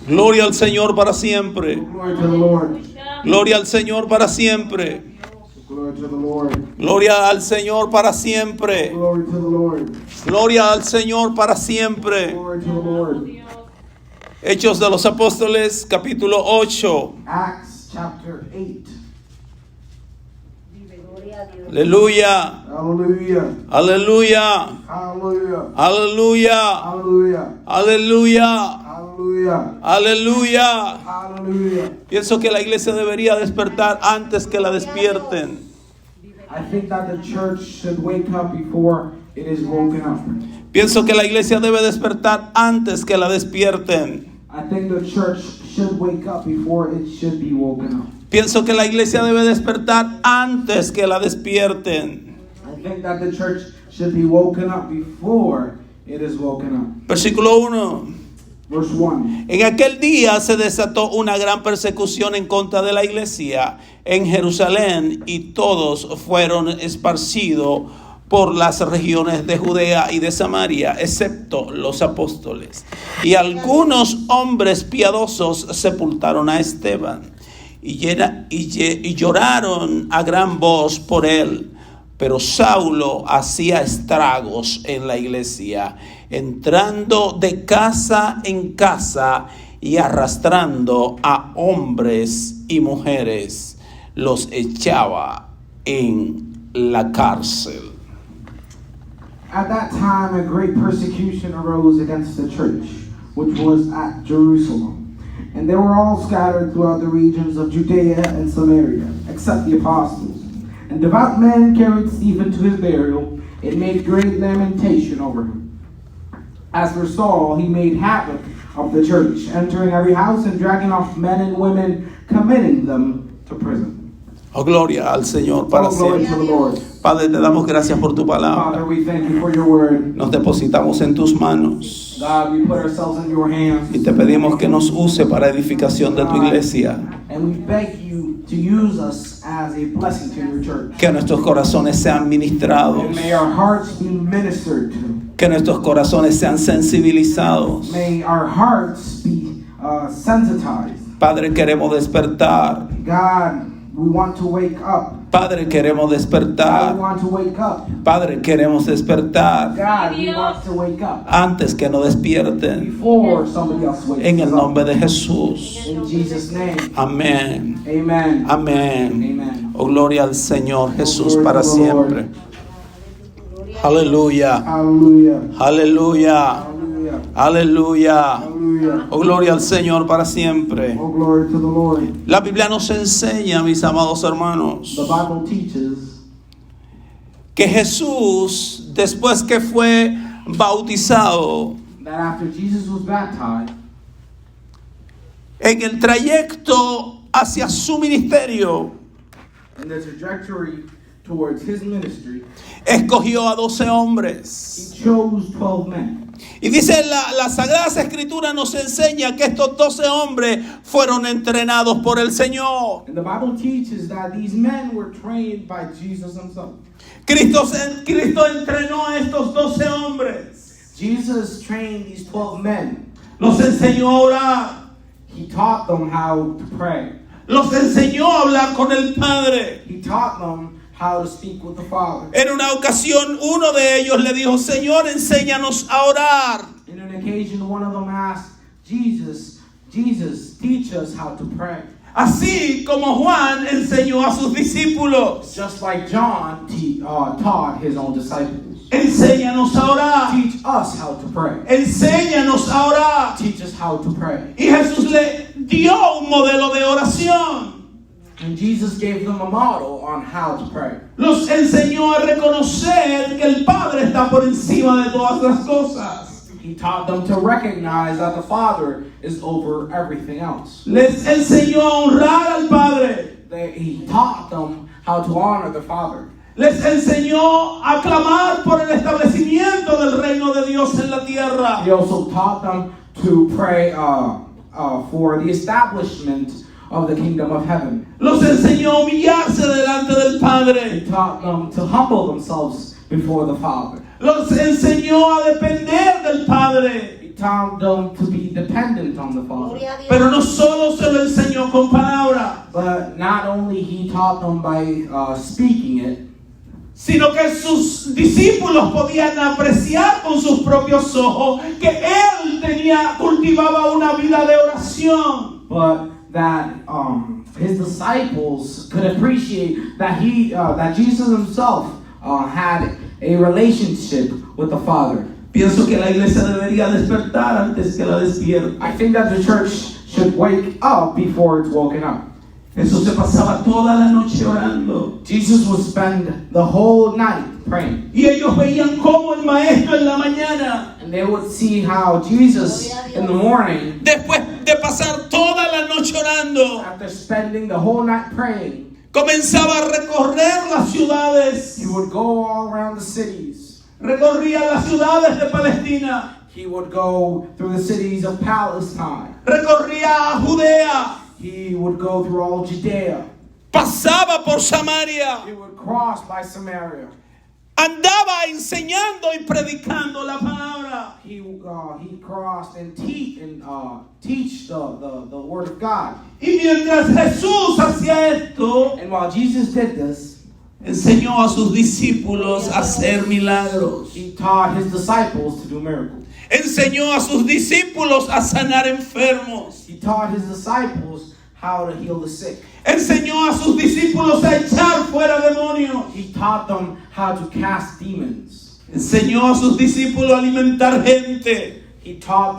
Gloria al Señor para siempre. Glory to the Lord. Gloria al Señor para siempre. Glory to the Lord. Gloria al Señor para siempre. Glory to the Lord. Gloria al Señor para siempre. Glory to the Lord. Hechos de los Apóstoles, capítulo 8. Acts chapter 8. Aleluya. Hallelujah. Aleluya. Hallelujah. Aleluya. Hallelujah. Aleluya. Hallelujah. Aleluya. Hallelujah. Pienso que la iglesia debería despertar antes que la despierten. I think that the church should wake up before it is woken up. Pienso que la iglesia debe despertar antes que la despierten. I think the church should wake up before it should be woken up. Pienso que la iglesia debe despertar antes que la despierten. I think that the church should be woken up before it is woken up. Versículo 1. Verse 1. En aquel día se desató una gran persecución en contra de la iglesia en Jerusalén y todos fueron esparcidos por las regiones de Judea y de Samaria, excepto los apóstoles. Y algunos hombres piadosos sepultaron a Esteban y lloraron a gran voz por él. Pero Saulo hacía estragos en la iglesia, entrando de casa en casa y arrastrando a hombres y mujeres, los echaba en la cárcel. At that time, a great persecution arose against the church, which was at Jerusalem. And they were all scattered throughout the regions of Judea and Samaria, except the apostles. And devout men carried Stephen to his burial and made great lamentation over him. As for Saul, he made havoc of the church, entering every house and dragging off men and women, committing them to prison. Oh, gloria al Señor para Glory siempre. to the Lord. Padre, te damos gracias por tu Father, palabra. we thank you for your word. Nos depositamos en tus manos God, we put ourselves in your hands. y te pedimos que nos use para edificación de tu iglesia. And we beg you to use us as a blessing to your church. Que nuestros corazones sean ministrados. And may our hearts be ministered to. Que nuestros corazones sean sensibilizados. May our hearts be sensitized. Padre, queremos despertar. God, we want to wake up. Padre, queremos God, we despertar. want to wake up. Padre, queremos despertar God, we want to wake up antes que nos despierten. before somebody else wakes En el us nombre up. de Jesús. In Jesus' name. Amén. Amen. Amén. Amen. Oh, gloria al Señor Jesús Glory para to the Lord. siempre. Aleluya. Hallelujah. Aleluya. Hallelujah. Aleluya. Hallelujah. Oh, gloria al Señor para siempre. Oh, glory to the Lord. La Biblia nos enseña, mis amados hermanos, The Bible teaches que Jesús, después que fue bautizado, that after Jesus was baptized, en el trayecto hacia su ministerio, in the trajectory towards his ministry, escogió a 12 hombres. he chose 12 men. Y dice las Sagradas Escrituras nos enseña que estos 12 hombres fueron entrenados por el Señor. And the Bible teaches that these men were trained by Jesus himself. Cristo entrenó a estos 12 hombres. Jesus trained these 12 men. Los enseñó a orar. He taught them how to pray. Los enseñó a hablar con el Padre. He taught them how to speak with the Father. En una ocasión uno de ellos le dijo: Señor, enséñanos a orar. In an occasion, one of them asked Jesus, teach us how to pray. Así como Juan enseñó a sus discípulos. Just like John taught his own disciples. Enséñanos a orar. Teach us how to pray. Enséñanos a orar. Teach us how to pray. Y Jesús le dio un modelo de oración. And Jesus gave them a model on how to pray. Los enseñó a reconocer que el Padre está por encima de todas las cosas. He taught them to recognize that the Father is over everything else. Les enseñó a honrar al Padre. He taught them how to honor the Father. Les enseñó a clamar por el establecimiento del reino de Dios en la tierra. He also taught them to pray for the establishment of the kingdom of heaven. Los enseñó a humillarse delante del Padre. He taught them to humble themselves before the Father. Los enseñó a depender del Padre. He taught them to be dependent on the Father. Pero no solo se lo enseñó con palabras, But not only he taught them by speaking it, sino que sus discípulos podían apreciar con sus propios ojos que él cultivaba una vida de oración. but that his disciples could appreciate that that Jesus himself had a relationship with the Father. Pienso que la iglesia debería despertar antes que la despierte. I think that the church should wake up before it's woken up. Jesús se pasaba toda la noche orando. Jesus would spend the whole night praying. Y ellos veían cómo el maestro en la mañana, And they would see how Jesus in the morning, después de pasar toda la noche orando, after spending the whole night praying, comenzaba a recorrer las ciudades. he would go all around the cities. Recorría las ciudades de Palestina. He would go through the cities of Palestine. Recorría a Judea. He would go through all Judea. Pasaba por Samaria. He would cross by Samaria. Andaba enseñando y predicando la palabra. He crossed and teach the word of God. Y mientras Jesús hacía esto, And while Jesus did this, enseñó a sus discípulos a hacer milagros. he taught his disciples to do miracles. Enseñó a sus discípulos a sanar enfermos. He taught his disciples how to heal the sick. Enseñó a sus discípulos a echar fuera demonios. He taught them how to cast demons. Enseñó a sus discípulos a alimentar gente. He taught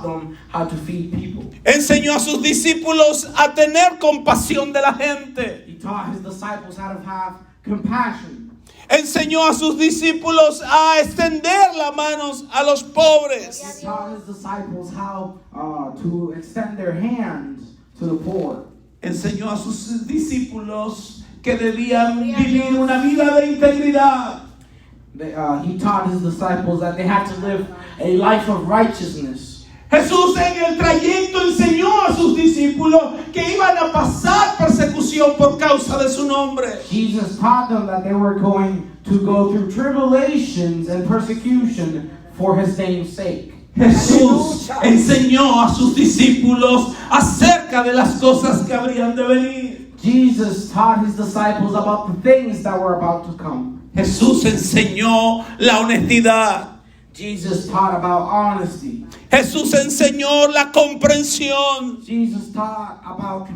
them how to feed people. Enseñó a sus discípulos a tener compasión de la gente. He taught his disciples how to have compassion. Enseñó a sus discípulos a extender las manos a los pobres. He taught his disciples how to extend their hands to the poor. Enseñó a sus discípulos que debían vivir una vida de integridad. He taught his disciples that they had to live a life of righteousness. Jesús en el trayecto enseñó a sus discípulos que iban a pasar persecución por causa de su nombre. Jesus taught them that they were going to go through tribulations and persecution for his name's sake. Jesús enseñó a sus discípulos acerca de las cosas que habrían de venir. Jesus taught his disciples about the things that were about to come. Jesús enseñó la honestidad. Jesus taught about honesty. Jesús enseñó la comprensión. Jesus taught about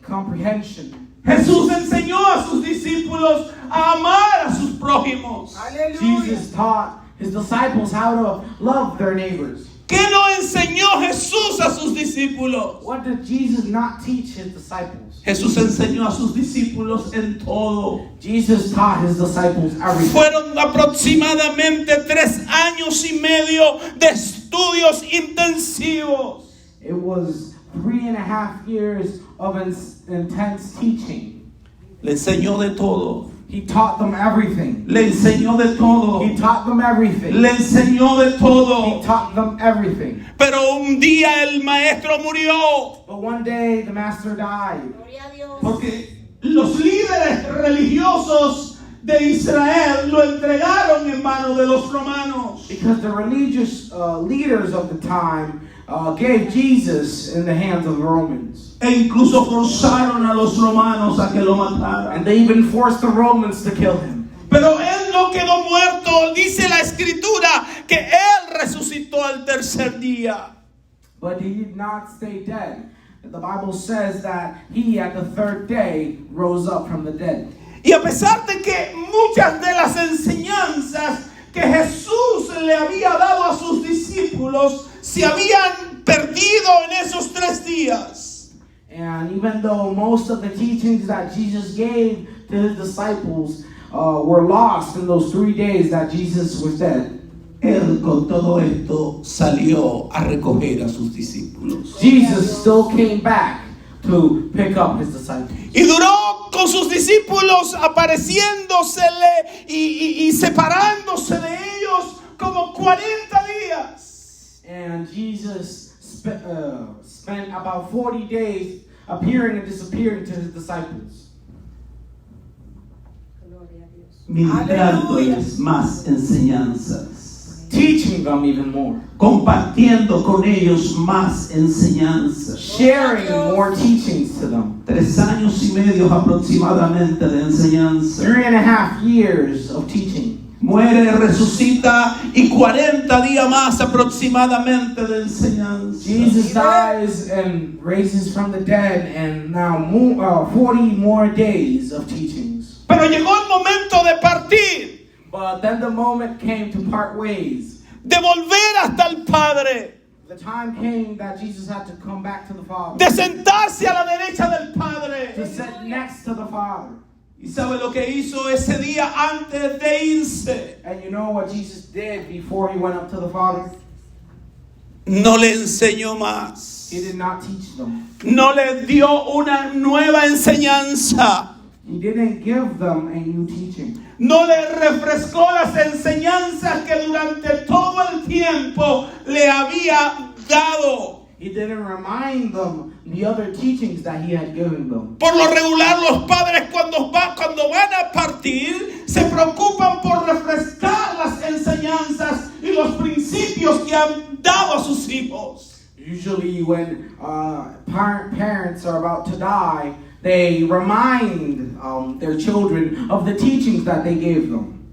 comprehension. Jesús enseñó a sus discípulos a amar a sus prójimos. Jesus taught his disciples how to love their neighbors. ¿Qué no enseñó Jesús a sus discípulos? What did Jesus not teach his disciples? Jesús enseñó a sus discípulos en todo. Jesus taught his disciples everything. Fueron aproximadamente 3 años y medio de estudios intensivos. It was 3.5 years of intense teaching. Le enseñó de todo. He taught them everything. Le enseñó de todo. He taught them everything. Le enseñó de He todo. taught them everything. Pero un día el maestro murió. But one day the master died. Porque los líderes religiosos de Israel lo entregaron en manos de los romanos. Because the religious leaders of the time gave Jesus in the hands of the Romans. E incluso forzaron a los romanos a que lo mataran. And they even forced the Romans to kill him. Pero él no quedó muerto. Dice la escritura que él resucitó al tercer día. But he did not stay dead. The Bible says that he at the third day rose up from the dead. Y a pesar de que muchas de las enseñanzas que Jesús le había dado a sus discípulos se habían perdido en esos 3 días. And even though most of the teachings that Jesus gave to his disciples were lost in those 3 days that Jesus was dead, Él con todo esto salió a recoger a sus discípulos. Jesus still came back to pick up his disciples. Y duró con sus discípulos apareciéndosele y separándose de ellos como 40 días. And Jesus spent about 40 days appearing and disappearing to his disciples. Ministrándoles más enseñanzas. teaching them even more, compartiendo con ellos más enseñanza. sharing more teachings to them. 3 años y medio aproximadamente de enseñanza. 3.5 years of teaching. Muere, resucita y 40 días más aproximadamente de enseñanza. Jesus dies and raises from the dead, and now 40 more days of teachings. Pero llegó el momento de partir, But then the moment came to part ways. de volver hasta el Padre, The time came that Jesus had to come back to the Father, de sentarse a la derecha del to Padre. sit next to the Father. ¿Y sabe lo que hizo ese día antes de irse? And you know what Jesus did before he went up to the Father? No le enseñó más. He did not teach them. No le dio una nueva enseñanza. He didn't give them a new teaching. No le refrescó las enseñanzas que durante todo el tiempo le había dado. He didn't remind them the other teachings that he had given them. Por lo regular, los padres cuando van a partir se preocupan por refrescar las enseñanzas y los principios que han dado a sus hijos. Usually when parents are about to die, they remind their children of the teachings that they gave them.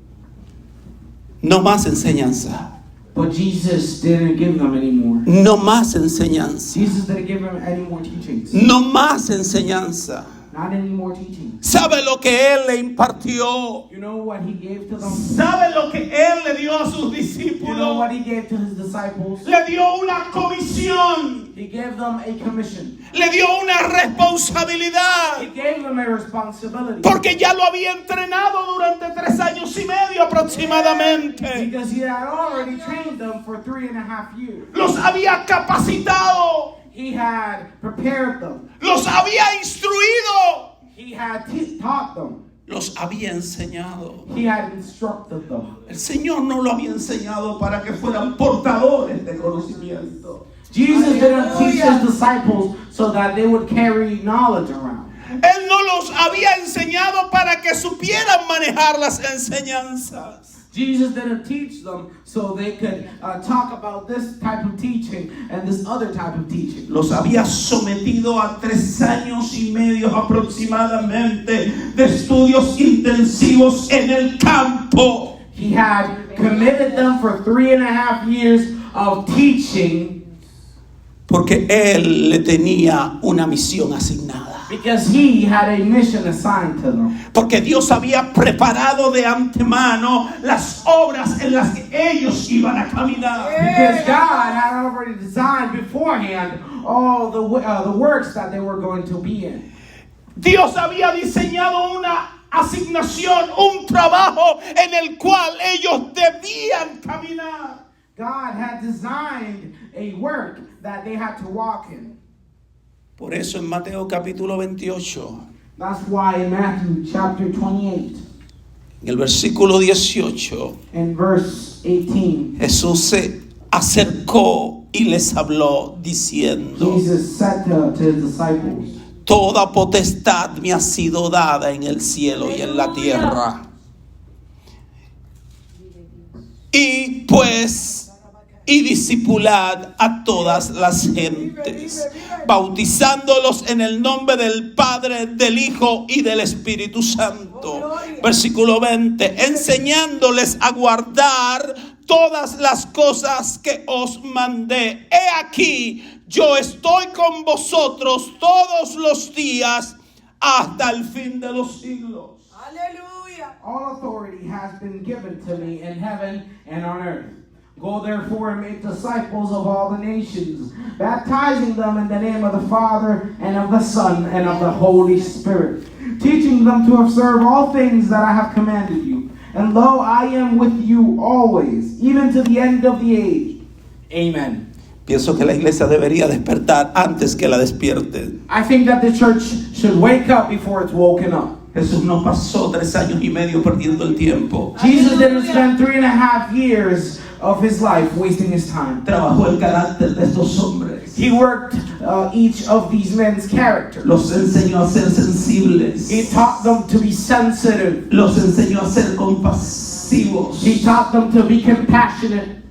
No más enseñanza. But Jesus didn't give them any more. No más enseñanza. Jesus didn't give them any more teachings. No más enseñanza. Not any more teachings. ¿Sabe lo que Él le impartió? You know what he gave to them? ¿Sabe lo que Él le dio a sus You know discípulos? what he gave to his disciples? Le dio una comisión. He gave them a commission. Le dio una responsabilidad. He gave them a responsibility. Porque ya lo había entrenado durante 3 años y medio aproximadamente. Because he had already trained them for 3.5 years. Los había capacitado. He had prepared them. Los había instruido. He had taught them. Los había enseñado. He had instructed them. El Señor no lo había enseñado para que fueran portadores de conocimiento. Jesus didn't teach his disciples so that they would carry knowledge around. Él no los había enseñado para que supieran manejar las enseñanzas. Jesus didn't teach them so they could talk about this type of teaching and this other type of teaching. Los había sometido a 3 años y medio aproximadamente de estudios intensivos en el campo. He had committed them for 3.5 years of teaching Porque Él le tenía una misión asignada. because he had a mission assigned to them. Porque Dios había preparado de antemano las obras en las que ellos iban a caminar. Because God had already designed beforehand all the works that they were going to be in. Dios había diseñado una asignación, un trabajo en el cual ellos debían caminar. God had designed a work that they had to walk in. Por eso en Mateo capítulo 28, That's why in Matthew chapter 28, en el versículo 18, in verse 18, Jesús se acercó y les habló diciendo: Jesus said to his disciples, Toda potestad me ha sido dada en el cielo y en la tierra. Y discipulad a todas las gentes, bautizándolos en el nombre del Padre, del Hijo y del Espíritu Santo. Versículo 20, enseñándoles a guardar todas las cosas que os mandé. He aquí, yo estoy con vosotros todos los días hasta el fin de los siglos. Aleluya. all authority has been given to me in heaven and on earth. Go therefore and make disciples of all the nations, baptizing them in the name of the Father and of the Son and of the Holy Spirit, teaching them to observe all things that I have commanded you. And lo, I am with you always, even to the end of the age. Amen. Pienso que la iglesia debería despertar antes que la despierte. I think that the church should wake up before it's woken up. Jesús no pasó 3 años y medio perdiendo el tiempo. Jesus didn't spend 3.5 years of his life wasting his time. Trabajó el carácter de estos hombres. He worked each of these men's character. Los enseñó a ser sensibles. He taught them to be sensitive. Los enseñó a ser compasivos. He taught them to be compassionate.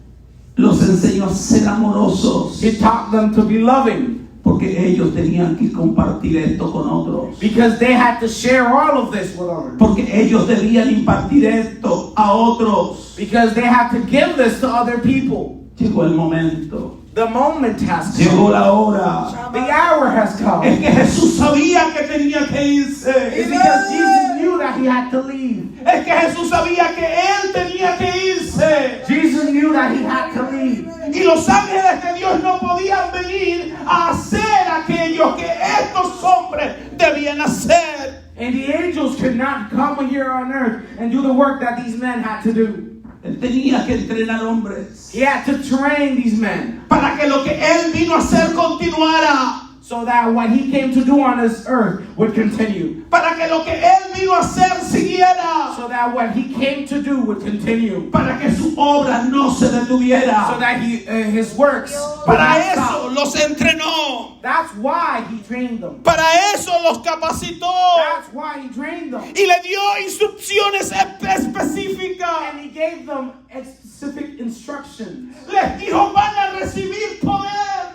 Los enseñó a ser amorosos. He taught them to be loving. Porque ellos tenían que compartir esto con otros. Because they had to share all of this with others. Porque ellos debían impartir esto a otros. Because they had to give this to other people. Llegó el momento. The moment has Llegó come. la hora. The hour has come. Es que Jesús sabía que tenía que irse. It's because Jesus knew that he had to leave. Es que Jesús sabía que él tenía que irse. Jesus knew that he had to leave. Y los ángeles de Dios no podían venir a hacer aquello que estos hombres debían hacer. And the angels could not come here on earth and do the work that these men had to do. Él tenía que entrenar hombres He had to train these men para que lo que él vino a hacer continuara. so that what he came to do on this earth would continue. Para que lo que él vino a hacer siguiera. So that what he came to do would continue. Para que su obra no se detuviera. So that his works would Para not eso stop. los entrenó. That's why he trained them. Para eso los capacitó. That's why he trained them. Y le dio instrucciones específicas. And he gave them specific instructions. Les dijo, van a recibir poder.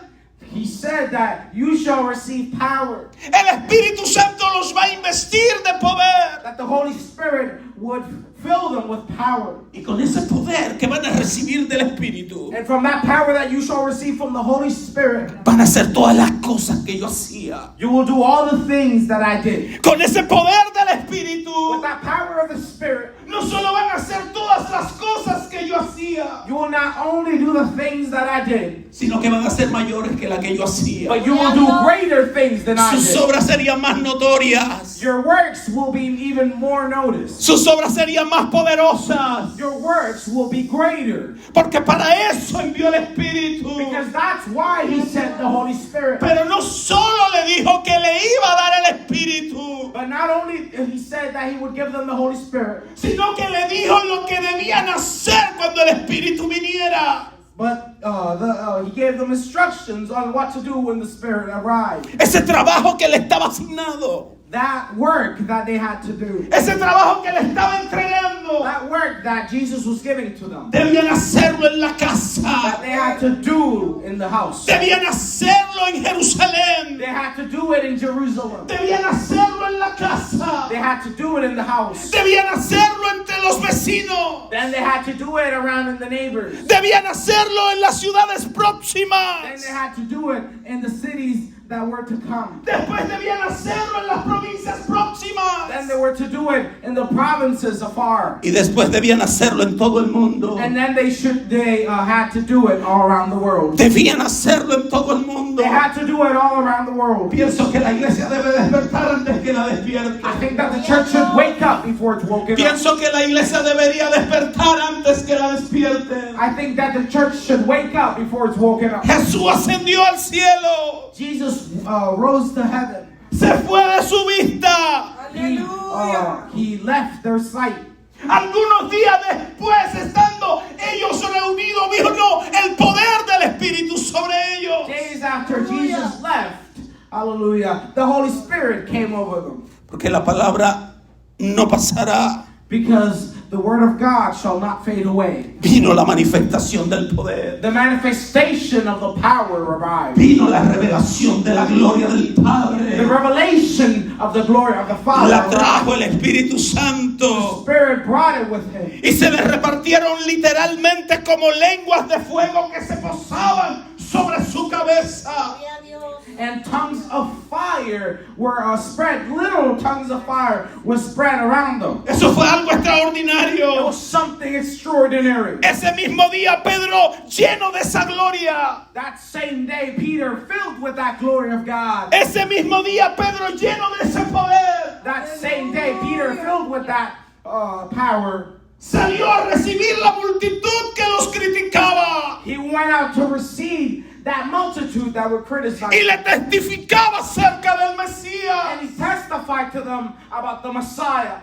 He said that you shall receive power. El Espíritu Santo los va a investir de poder. That the Holy Spirit would fill them with power. Y con ese poder que van a recibir del Espíritu, And from that power that you shall receive from the Holy Spirit, van a hacer todas las cosas que yo hacía. you will do all the things that I did. Con ese poder del Espíritu, With that power of the Spirit, no solo van a hacer todas las cosas que yo hacía, you will not only do the things that I did, sino que van a ser mayores que la que yo hacía. but you will do greater things than I Sus did. obras serían más notorias. Your works will be even more noticed. Sus obras serían más poderosas. Your works will be greater. Porque para eso envió el Espíritu. Because that's why he sent the Holy Spirit. Pero no solo le dijo que le iba a dar el Espíritu, But not only he said that he would give them the Holy Spirit, sino que le dijo lo que debían hacer cuando el Espíritu viniera. but he gave them instructions on what to do when the Spirit arrived. Ese trabajo que le estaba asignado. That work that they had to do. Ese trabajo que le estaba entregando. That work that Jesus was giving to them. Debían hacerlo en la That casa. they had to do in the house. Debían hacerlo en Jerusalén. They had to do it in Jerusalem. Debían hacerlo en la casa. They had to do it in the house. Debían hacerlo entre los vecinos. Then they had to do it around in the neighbors. Debían hacerlo en las ciudades Then próximas. they had to do it in the cities that were to come. Después debían hacerlo en las provincias próximas. Then they were to do it in the provinces afar. Y después debían hacerlo en todo el mundo. And then they had to do it all around the world. Debían hacerlo en todo el mundo. They had to do it all around the world. Pienso que la iglesia debe despertar antes que la despierte. I think that the church should wake up before it's woken up. Pienso que la iglesia debería despertar antes que la despierten. I think that the church should wake up before it's woken up. Jesús ascendió al cielo. Jesus rose to heaven. Se fue de su vista. He left their sight. Algunos días después, estando ellos reunidos, vino el poder del Espíritu sobre ellos. Days after Jesus left, hallelujah, the Holy Spirit came over them. Porque la palabra no pasará. Because the word of God shall not fade away. Vino la manifestación del poder. The manifestation of the power arrived. Vino la revelación de la gloria del The Padre. revelation of the glory of the Father La arrived. trajo el Espíritu The Santo. Spirit brought it with him. Y se les repartieron literalmente como lenguas de fuego que se posaban sobre su cabeza. And tongues of fire were spread. Little tongues of fire were spread around them. Eso fue algo It extraordinario. was something extraordinary. Ese mismo día Pedro, lleno de esa gloria. That same day, Peter, filled with that glory of God. Ese mismo día Pedro, lleno de ese poder, That same day, Peter, filled with that power, salió a recibir la multitud que los criticaba. he went out to receive that multitude that were criticizing. Y le testificaba acerca del And Mesías. he testified to them about the Messiah.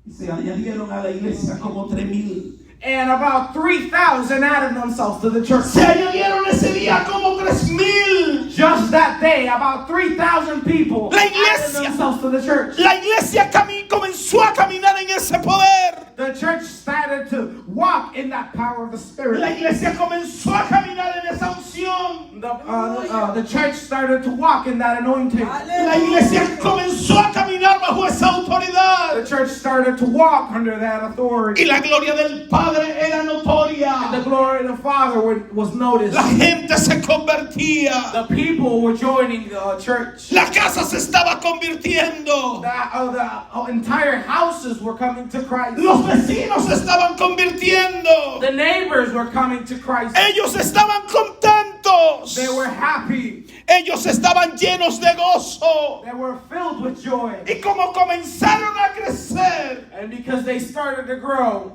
Y se añadieron a la iglesia como 3,000. And about 3,000 added themselves to the church. Se añadieron ese día como 3,000. Just that day, day, about 3,000 people La added iglesia- themselves to the church. La iglesia comenzó a caminar en ese poder. The church started to walk in that power of the Spirit. La iglesia comenzó a caminar en esa unción. The church started to walk in that anointing. La iglesia comenzó a caminar bajo esa autoridad. The church started to walk under that Y authority. la gloria del Padre era And the notoria. glory of the Father was noticed. La gente se convertía. The people were joining the church. La casa se estaba convirtiendo. The entire houses were coming to Christ. Los vecinos se estaban convirtiendo. The neighbors were coming to Christ. Ellos estaban contentos. They were happy. Ellos estaban llenos de gozo. They were filled with joy. Y como comenzaron a crecer, And because they started to grow,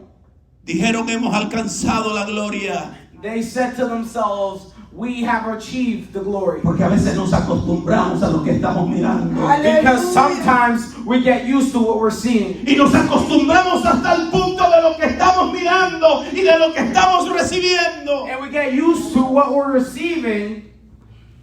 dijeron, hemos alcanzado la gloria. they said to themselves, we have achieved the glory. Porque a veces nos acostumbramos a lo que estamos mirando. Because sometimes we get used to what we're seeing. Y nos acostumbramos hasta el punto de lo que estamos mirando y de lo que estamos recibiendo. And we get used to what we're receiving.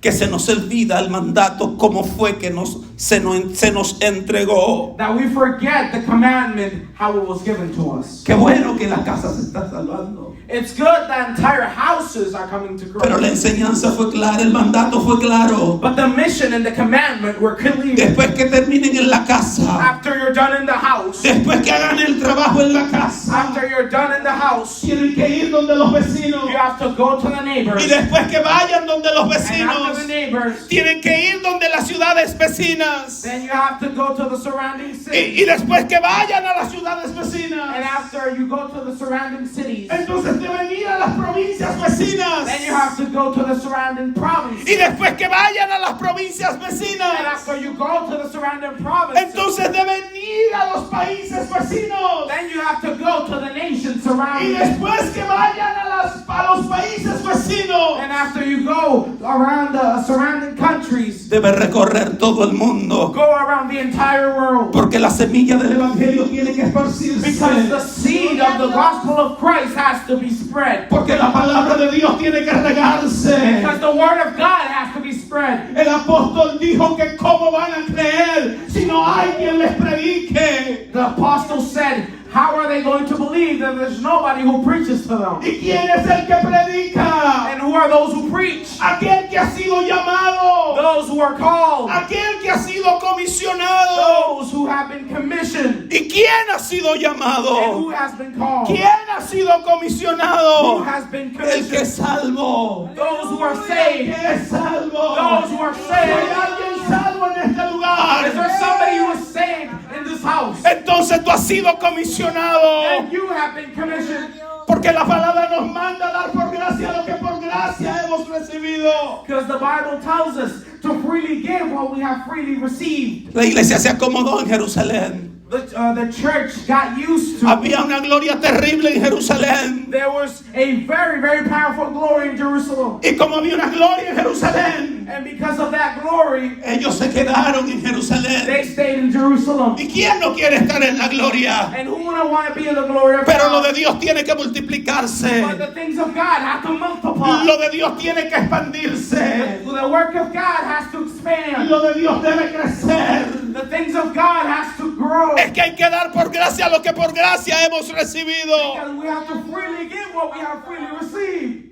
Que se nos olvida el mandato como fue que se nos entregó. That we forget the commandment, how it was given to us. Qué bueno que la casa se está salvando. It's good that entire houses are coming to Pero la Christ. enseñanza fue clara, el mandato fue claro. But the mission and the commandment were clear. Después que terminen en la casa, After you're done in the house, después que hagan el trabajo en la casa, after you're done in the house, tienen que ir donde los vecinos. you have to go to the neighbors. Y después que vayan donde los And vecinos, after the neighbors, tienen que ir donde las ciudades vecinas. then you have to go to the surrounding cities. Y después que vayan a las ciudades And vecinas, after you go to the surrounding cities, entonces deben ir a las provincias vecinas. then you have to go to the surrounding provinces. Y después que vayan a las provincias And vecinas, after you go to the surrounding provinces, entonces deben ir a los países vecinos. then you have to go to the nations Y surrounding. después que vayan a los países vecinos, And after you go around the surrounding countries, debe recorrer todo el mundo. go around the entire world. Porque la semilla del evangelio tiene que Because the esparcirse. seed of the gospel of Christ has to be spread. Porque la palabra de Dios tiene que regarse. Because the word of God has to be spread. El apóstol dijo que cómo van a creer si no hay quien les predique. The apostle said, how are they going to believe that there's nobody who preaches to them? ¿Y quién es el que predica? And who are those who preach? Aquel que ha sido llamado. Those who are called. Aquel que ha sido comisionado. Those who have been commissioned. ¿Y quién ha sido And llamado? who has been called? ¿Quién ha sido Who comisionado? has been El que commissioned? es salvo. Those who are El saved. que es salvo. Those who are Si hay saved. alguien salvo en este lugar, Is there somebody who is saved in this house? entonces tú has sido comisionado. And you have been commissioned. Porque la palabra nos manda a dar por gracia lo que por gracia hemos recibido. Because the Bible tells us to freely give what we have freely received. La iglesia se acomodó en Jerusalén. The church got used to. Había una gloria terrible en Jerusalén. There was a very, very powerful glory in Jerusalem. Y como había una gloria en Jerusalén, And because of that glory, ellos se quedaron en they Jerusalén. stayed in Jerusalem. ¿Y quién no quiere estar en la gloria? And who wouldn't want to be in the glory of Pero lo de God? Dios tiene que multiplicarse. But the things of God have to multiply. Lo de Dios tiene que expandirse. The work of God has to expand. Lo de Dios debe crecer. The things of God has to grow. Es que hay que dar por gracia lo que por gracia hemos recibido. Because we have to freely give what we have freely received.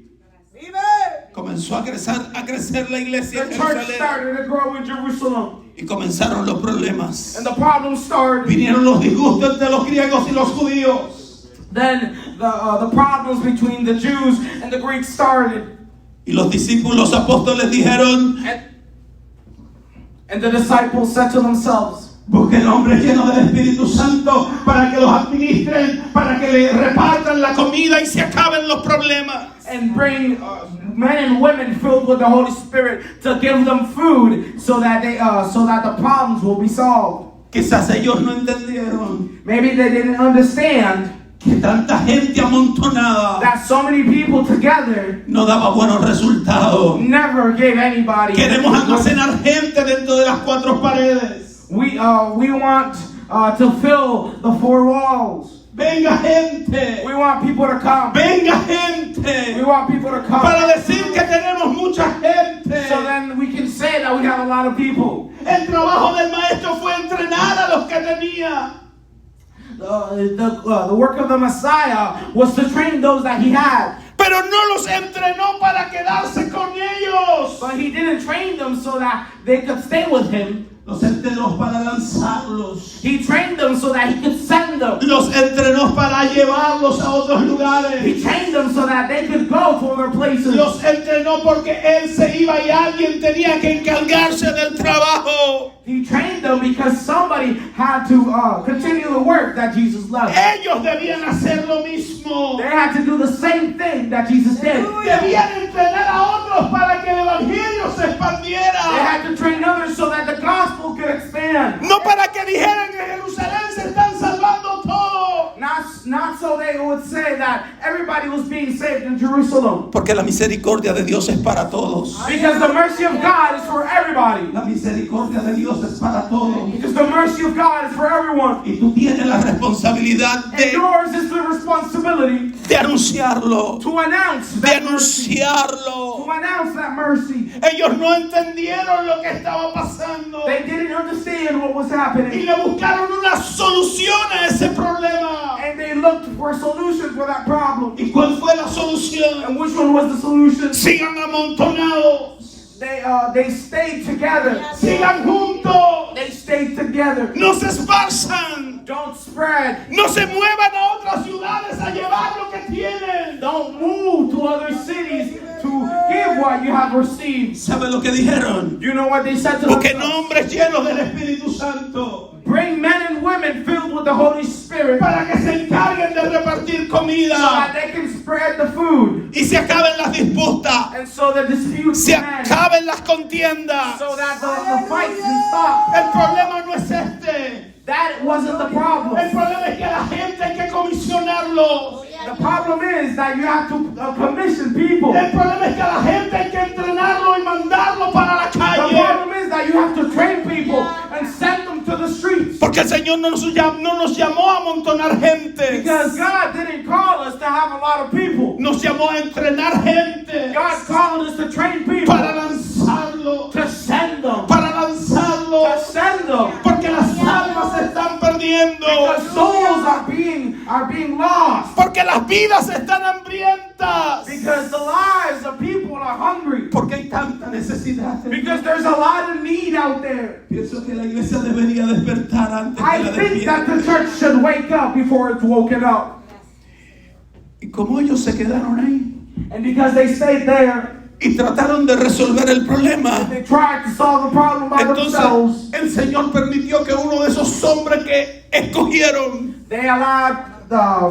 Comenzó a crecer la iglesia en The church Jerusalén. started to grow in Jerusalem. Y comenzaron los problemas. And the problem started. Vinieron los disgustos entre los griegos y los judíos. Then the problems between the Jews and the Greeks started. Y los discípulos, los apóstoles dijeron, And the disciples said to themselves, busquen hombres llenos del Espíritu Santo para que los administren, para que le repartan la comida y se acaben los problemas. and bring men and women filled with the Holy Spirit to give them food so that the problems will be solved. Quizás ellos no entendieron Maybe they didn't understand que tanta gente amontonada that so many people together no daba buenos resultados. never gave anybody. Queremos almacenar gente dentro de las cuatro paredes. We want to fill the four walls. Venga gente. We want people to come. Venga We gente. want people to come. Para decir que tenemos mucha gente. So then we can say that we have a lot of people. El trabajo del maestro fue entrenar a los que tenía. The work of the Messiah was to train those that he had. Pero no los entrenó para quedarse con ellos. But he didn't train them so that they could stay with him. Los entrenó para lanzarlos. He trained them so that he could send them. Los entrenó para llevarlos a otros lugares. He trained them so that they could go to other places. Los entrenó porque él se iba y alguien tenía que encargarse del trabajo. He trained them because somebody had to continue the work that Jesus left. Ellos debían hacer lo mismo. They had to do the same thing that Jesus did. Debían entrenar a otros para que el evangelio se They expandiera. had to train others so that the gospel could expand. No para que dijeran que en Jerusalén se están salvando todo. Not so they would say that everybody was being saved in Jerusalem. Porque la misericordia de Dios es para todos. Because the mercy of God is for everybody. La misericordia de Dios es para todos. Because the mercy of God is for everyone. Y tú tienes la responsabilidad And yours is the responsibility de anunciarlo. to announce De that mercy. To anunciarlo. announce that mercy. Ellos no entendieron lo que estaba pasando. They didn't understand what was Y happening. le buscaron una solución a ese problema. And they looked for a solution for that problem. ¿Y cuál fue la solución? And which one was the solution? Sigan amontonados. They stayed together. Sigan juntos. They stayed together. No se esparzan. Don't spread. No se muevan a otras ciudades a llevar lo que tienen. Don't move to other cities to give what you have received. ¿Sabe lo que dijeron? You know what they said to Busquen them? hombres llenos del Espíritu Santo Bring men and women filled with the Holy Spirit so para que se encarguen de repartir that comida they can spread the food. y se acaben las disputas, And so the disputes se can end. acaben las contiendas. So that the fights can stop. El problema no es este. That wasn't the problem. El problema es que a la gente hay que comisionarlo. The problem is that you have to commission people. El problema es que a la gente hay que entrenarlo y mandarlo para la The calle. problem is that you have to train people and send them to the streets. Porque el Señor no nos llamó a amontonar gente. Because God didn't call us to have a lot of people. Nos llamó a entrenar gente God called us to train people. para lanzarlo. To send them. Para lanzarlo. To send them. Porque las almas se están perdiendo. Because souls are being lost. Porque las vidas están hambrientas. Because the lives of people are hungry. Porque hay tanta necesidad. Because there's a lot of need out there. Pienso que la iglesia debería despertar antes que I la think that despierte. the church should wake up before it's woken up. Y como ellos se quedaron ahí And because they stayed there, y trataron de resolver el problema, they tried to solve the problem by themselves. entonces el Señor permitió que uno de esos hombres que escogieron They allowed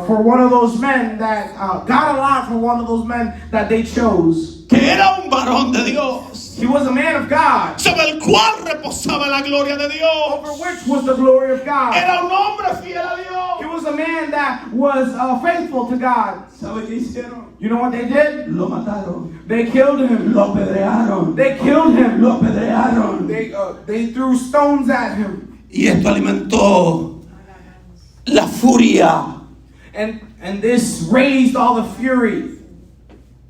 for one of those men that God allowed for one of those men that they chose. que era un varón de Dios, He was a man of God, sobre el cual reposaba la gloria de over Dios. which was the glory of God. Era un hombre fiel a He Dios. was a man that was faithful to God. ¿Sabe qué hicieron? You know what they did? Lo mataron, They killed him. lo apedrearon, They killed him. lo apedrearon. They threw stones at him. Y esto alimentó la furia And this raised all the fury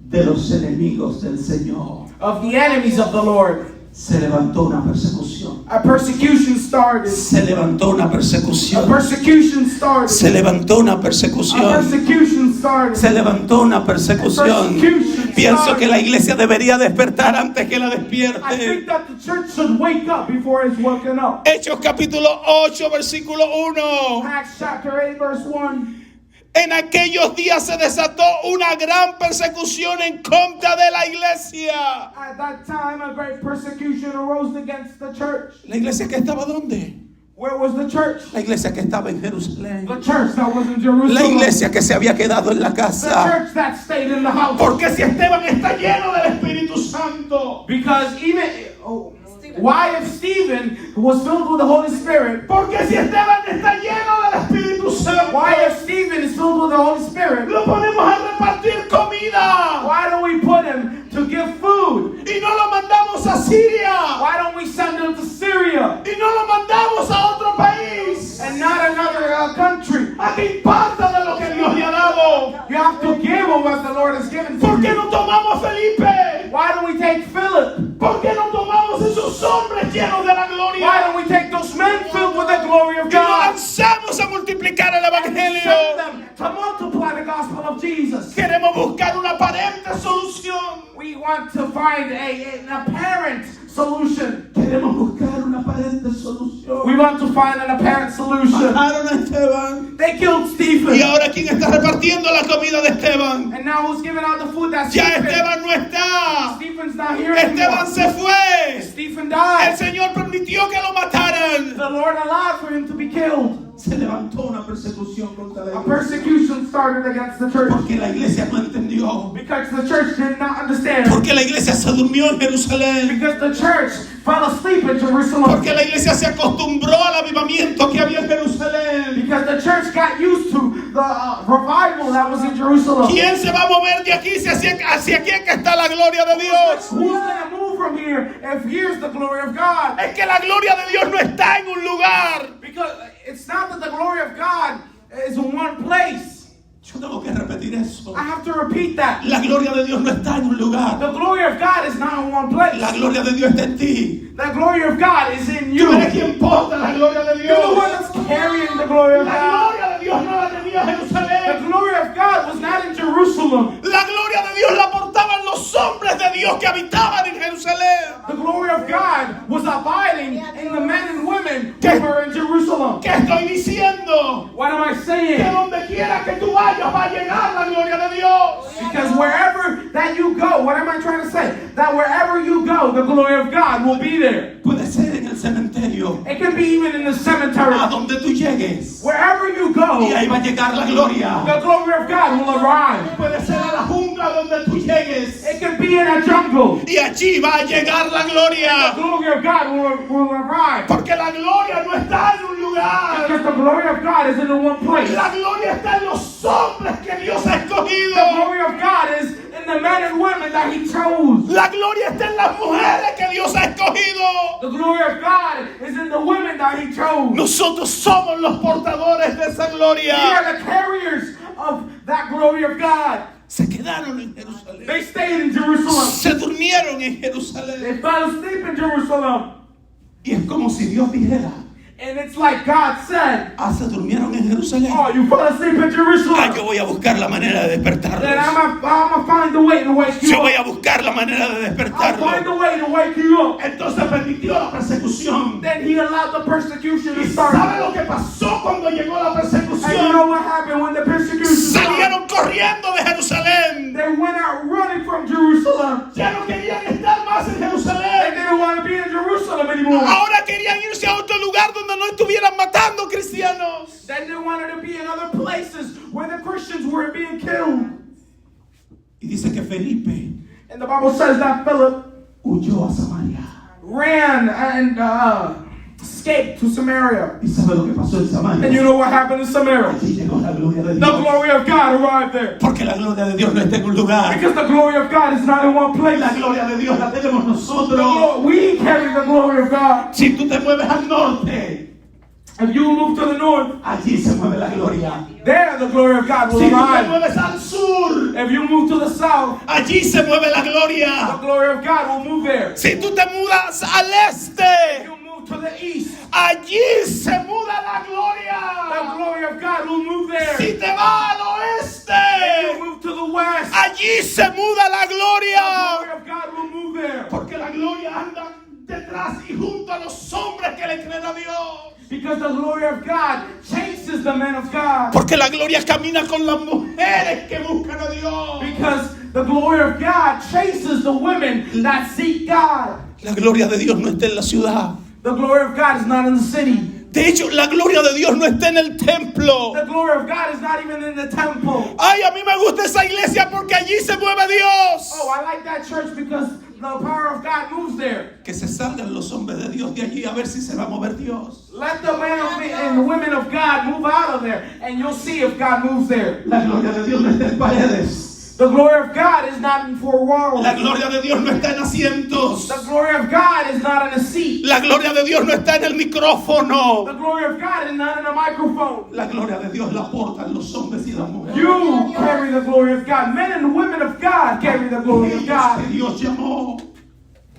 de los enemigos del Señor. of the enemies of the Lord. Se levantó una persecución. A persecution started. Se levantó una A persecución. persecution started. Se levantó una A persecución. persecution started. Se levantó una persecución. Pienso que la iglesia debería despertar antes que la I think despierte. that the church should wake up before it's woken up. Hechos capítulo 8, versículo 1. Acts chapter 8, verse 1. En aquellos días se desató una gran persecución en contra de la iglesia. At that time, a great persecution arose against the church. ¿La iglesia que estaba dónde? Where was the church? La iglesia que estaba en Jerusalén. The church that was in La Jerusalem. iglesia que se había quedado en la The casa. church that stayed in the house. Porque si Esteban está lleno del Espíritu Santo. Because even why if Stephen was filled with the Holy Spirit? Porque si Esteban está lleno del Espíritu Santo. Why if Stephen is filled with the Holy Spirit? Lo ponemos a repartir comida. Why don't we put him to give food? Y no lo mandamos a Siria. Why don't we send him to Syria Y no lo mandamos a otro país. and not another country? ¿A qué importa de lo que Dios le ha dado? You have to give of what the Lord has given to ¿Por qué you. no tomamos Felipe? Why don't we take Philip? ¿Por qué no tomamos esos hombres llenos de la Why gloria? don't we take those men filled with the glory of Que nos God lanzamos a multiplicar el and Evangelio. send them to multiply the gospel of Jesus? Queremos buscar una aparente solución. We want to find an apparent solution. Queremos buscar una aparente solución. We want to find an apparent solution. Mataron a Esteban. They killed Stephen. Y ahora ¿quién está repartiendo la comida de Esteban? And now who's giving out the food? That's Ya Stephen. Esteban no está. Stephen's not here Esteban anymore. se fue. Stephen El died. Señor permitió que lo mataran. The Lord allowed for him to be killed. Se levantó una persecución contra la A iglesia. persecution started against the church Porque la iglesia no entendió. because the church did not understand. Porque la iglesia se durmió en Jerusalén. Because the church fell asleep in Jerusalem. Porque la iglesia se acostumbró al avivamiento que había en Jerusalén. Because the church got used to the revival that was in Jerusalem. ¿Quién se va a mover de aquí hacia quién que está la gloria de Dios? Who's going to move from here if here's the glory of God? Es que la gloria de Dios no está en un lugar. Because it's not that the glory of God is in one place. Yo tengo que repetir eso. I have to repeat that. La gloria de Dios no está en un lugar. The glory of God is not in one place. La gloria de Dios está en ti. The glory of God is in Tú you. eres quien porta la gloria de You're the Dios. one that's carrying the glory of La God. gloria de Dios no la tenía The Jerusalén. glory of God was not in Jerusalem. La gloria de Dios la portaban los hombres de Dios que habitaban en Jerusalén. The glory of God was abiding in the men and women who were in Jerusalem. ¿Qué estoy diciendo? What am I Que saying? donde quiera que tú vayas va a llegar la gloria de Dios. Because wherever that you go, what am I trying to say? That wherever you go, the glory of God will be there. Puede ser en el cementerio, It can be even in the cemetery. a donde tú llegues. Wherever you go, Y ahí va a llegar la gloria. the glory of God will arrive. Puede ser a la jungla donde tú llegues. It can be in a jungle. Y allí va a llegar la gloria. The glory of God will arrive. Porque la gloria no está en un lugar. Because the glory of God isn't in one place. La gloria está en los hombres que Dios ha The escogido. glory of God is in the men and women that He chose. La gloria está en las mujeres que Dios ha escogido. The glory of God is in the women that He chose. Nosotros somos los portadores de esa We gloria. are the carriers of that glory of God. Se quedaron en Jerusalén. They stayed in Jerusalem. Se durmieron en Jerusalén. They fell asleep in Jerusalem. Y es como si Dios dijera, And it's like God said, se durmieron en Jerusalén. oh, you fell asleep in Jerusalem. Yo voy a buscar la manera de Then despertarlos. I'm gonna find a way to wake you Yo up. voy a buscar la manera de I'll find despertarlos. a way to wake you up. Entonces permitió la persecución. Then He allowed the persecution to ¿Y start. sabe lo que pasó cuando llegó la And you know persecución? what happened when the persecution started? Salieron corriendo de Jerusalén. They went out running from Jerusalem. Ya no querían estar más en They Jerusalén. didn't want to be in Jerusalem anymore. Ahora querían irse a otro lugar donde no estuvieran matando cristianos. Then they wanted to be in other places where the Christians were being killed. Y dice que Felipe And the Bible says that Philip huyó a Samaria. ran and escaped to Samaria. ¿Y sabe lo que pasó en And you Samaria? know what happened in Samaria? Allí llegó la gloria de The Dios. glory of God arrived there. Porque la gloria de Dios no está en un lugar. Because the glory of God is not in one place. La gloria de Dios la tenemos nosotros. We carry the glory of God. Si tú te mueves al norte, If you move to the north, allí se mueve la gloria. there the glory of God will Si tú te arrive. mueves al sur, If you move to the south, allí se mueve la the gloria. glory of God will move there. Si tú te mudas al If este, you move to the east, allí se muda la the gloria. glory of God will move there. Si te vas al If you oeste, move to the west, allí se muda la the gloria. glory of God will move there. Porque la gloria anda detrás y junto a los hombres que le creen a Dios. Because the glory of God chases the men of God. Porque la gloria camina con las mujeres que buscan a Dios. Because the glory of God chases the women that seek God. La gloria de Dios no está en la ciudad. The glory of God is not in the city. De hecho, la gloria de Dios no está en el templo. The glory of God is not even in the temple. Ay, a mí me gusta esa iglesia porque allí se mueve Dios. Oh, I like that church because the power of God moves there. Que se salgan los hombres de Dios de allí a ver si se va a mover Dios. Let the men and the women of God move out of there, and you'll see if God moves there. La gloria de Dios no está en paredes. The glory of God is not in four walls. La gloria de Dios no está en asientos. The glory of God is not in a seat. La gloria de Dios no está en el micrófono. The glory of God is not in a microphone. La gloria de Dios la portan los hombres y las mujeres. You carry the glory of God. Men and women of God carry the glory of Aquellos God. que Dios llamó.